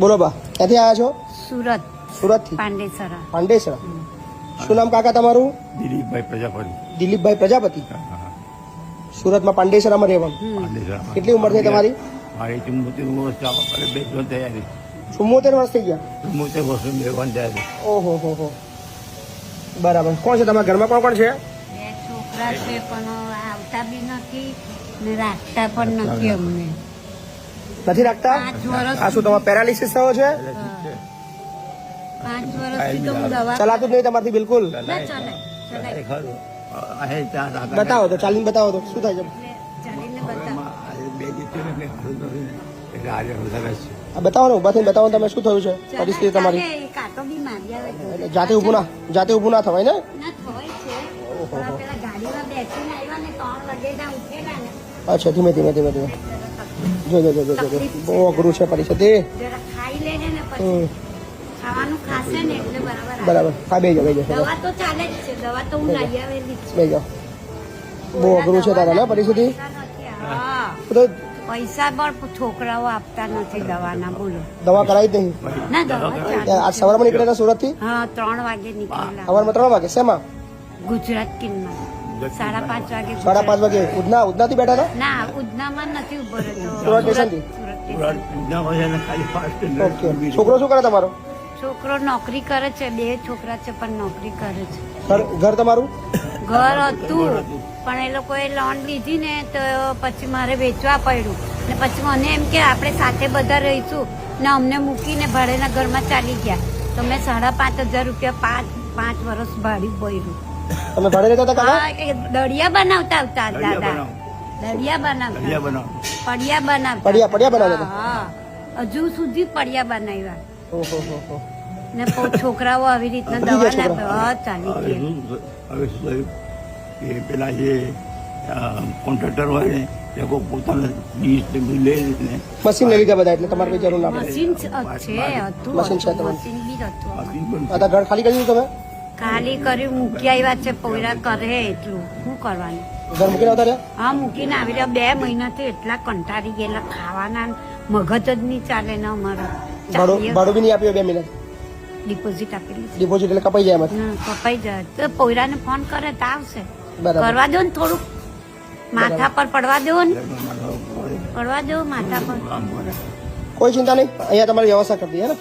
બોલો બા, ક્યાંથી આવ્યા છો? સુરત. સુરત થી. પાંડેસરા. પાંડેસરા. શું નામ કાકા તમારું? દિલીપભાઈ પ્રજાપતિ. દિલીપભાઈ પ્રજાપતિ. સુરતમાં પાંડેસરામાં રહેવાનું. કેટલી ઉંમર થઈ તમારી? મારી 74 વર્ષ બેસવાની તૈયારી. 74 વર્ષ થઈ ગયા? 74 વર્ષ બેસવાની તૈયારી. ઓહો હો હો, બરાબર. કોણ છે તમારા ઘરમાં? કોણ કોણ છે? 2 છોકરા છે પણ આવતા બી નથી ને રાખતા પણ નથી અમને. નથી રાખતા? 5 વર્ષ. આ શું તમારે પેરાલિસિસ થયો છે? 5 વર્ષથી તો હું દવા ચલાતું જ નહીં તમારથી બિલકુલ? ના ચાલે. બતાવો તો, ચાલીને બતાવો તો શું થાય છે? ચાલીને બતાવો. આ બતાવો ને, ઉભા થઈને બતાવો ને તમે શું થયું છે પરિસ્થિતિ તમારી. ચાલે, કાંટો બી મારી આવે તો. એટલે જાતે ઊભું ના થવાય ને? ના થવાય છે. પણ પેલા ગાડીમાં બેસીને આવ્યા ને 3 વાગે ઉઠેલા ને અચ્છા, ધીમે ધીમે જો બહુ અઘરું છે પરિસ્થિતિ. જરા ખાઈ લે ને પછી ખાવાનું ખાશે ને એટલે બરાબર. બરાબર. હા, બે જાઓ. દવા તો ચાલે જ છે. દવા તો હું લઈ આવેલી જ બે જાઓ. બહુ અઘરું છે તારા ને પરિસ્થિતિ. હા, તો પૈસા પણ છોકરાઓ આપતા નથી દવાના. બોલો. દવા કરાવી જ નહીં? ના દવા ચાલે. આજ સવારમાં નીકળેલા સુરત થી? હા, 3 વાગે નીકળેલા. સવારમાં 3 વાગે. શેમાં? ગુજરાત કિનમાં 5:30 વાગે. 5:30 વાગે ઉધના થી બેઠા હતા? ના, ઉધનામાં નથી ઉભો રહેતો. સુરત સ્ટેશનથી? સુરત સ્ટેશન. ઓકે. છોકરો શું કરે તમારો? છોકરો નોકરી કરે છે. 2 છોકરા છે પણ નોકરી કરે છે. ઘર તમારું? ઘર હતું પણ એ લોકોએ લોન લીધી ને તો પછી મારે વેચવા પડ્યું ને પછી મને એમ કે આપણે સાથે બધા રહીશું ને અમને મૂકીને ભાડેના ઘરમાં ચાલી ગયા તો મેં 5,500 રૂપિયા 5 વર્ષ ભાડું ભર્યું. તમે ભાડે રહેતા હતા કાકા? હા, એ દળિયા બનાવતા હતા દાદા. દળિયા બનાવતા. પડિયા બનાવતા. હા, હજુ સુધી પડિયા બનાવ્યા. ઓહો હો હો. ને છોકરાઓ આવી રીતના દવા ના ચાલી ગયા. એ પેલા જે કોન્ટ્રાક્ટર હોય ને એ પોતાના ડીશ લઈ લઈને મશીન લઈ લીધા બધા, એટલે તમારે કોઈ જરૂર ના પડે. મશીન છે હતું. મશીન છે તમારું? મશીન બી હતું. આ ઘર ખાલી કરી દીધું તમે? ખાલી કરી મૂકી આવ્યા છે. પોયરા કરે એટલું શું કરવાનું. ઘર મૂકીને આવતા રહ્યા? હા, મૂકીને આવી રહ્યા. 2 મહિનાથી એટલા કંટાળી ગયેલા. ખાવાના મગજ જ નહીં ચાલે ને અમારા. ભાડું બી નહીં આપ્યું 2 મહિના? ડિપોઝિટ આપેલી છે. ડિપોઝિટ એટલે કપાઈ જાય એમાંથી? ના, કપાઈ જાય તો પોયરાને ફોન કરે તો આવશે. બરાબર. કરવા દો ને થોડુંક માથા પર પડવા દો ને. પડવા દો માથા પર. કોઈ ચિંતા નહીં, અહીંયા તમારી વ્યવસ્થા કરી દઈએ ને.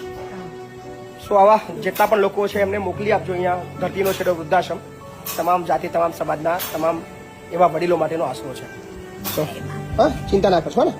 શું આવા જેટલા પણ લોકો છે એમને મોકલી આપજો. અહીંયા ધરતીનો છેડો વૃદ્ધાશ્રમ તમામ જાતિ, તમામ સમાજના, તમામ એવા વડીલો માટેનો આશરો છે. તો હા, ચિંતા ના કરશો ને.